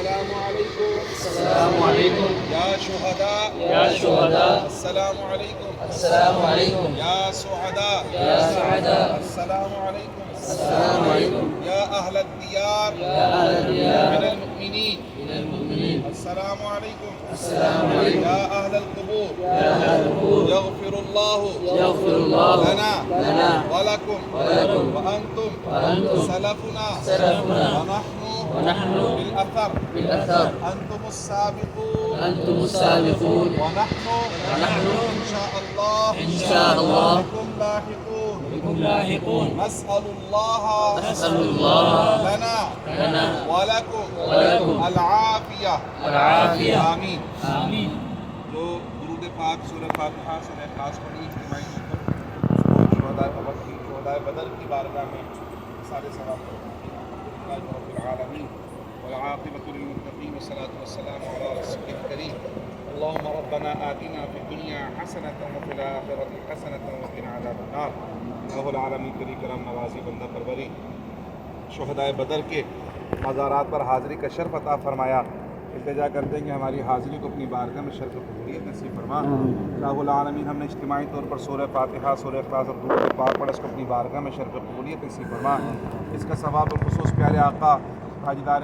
अस्सलामुअलैकुम या शुहदा अस्सलामुअलैकुम या सुअदा अस्सलामुअलैकुम या अहलद दियार मिनल मुमिनीन अस्सलामुअलैकुम या अहलल क़ुबूर यग़फ़िरुल्लाहु लना व लकुम व अंतुम सलफुना व नहनु बिल अथर अंतुमुस साबिक़ून व नहनु इंशाअल्लाह बिकुम लाहिक़ून नस्अलुल्लाह लना व लकुम अल आफ़िया आमीन। जो दुरूद पाक सूरह फातिहा सूरह इखलास पढ़ी इज्तिमाई शुहदाए बदर की बारगाह में सारे सवाब रब्बिल आलमीन वल आक़िबतु लिल मुत्तक़ीन वस्सलातु वस्सलामु अला रसूलिल करीम अल्लाहुम्मा रब्बना आतिना फिद दुनिया हसनतन व फिल आखिरति हसनतन व क़िना अज़ाबन नार। रब्बुल आलमीन करीम करम नवाज़ी बंदा परवरी शुहदाए बदर के मज़ारात पर हाज़िरी का शर्फ़ अता फ़रमाया। इल्तिजा करते हैं कि हमारी हाज़िरी को अपनी बारगाह में शर्फ़ कबूलियत नसीब फरमा। रब्बुल आलमीन हमने इज्तिमाई तौर पर सूरह फातिहा सूरह इखलास और दुरूद पाक पढ़ा, इसको अपनी बारगाह में शर्फ़ कबूलियत नसीब फरमा। इसका सवाब ख़ुसूस प्यारे आका ताजदार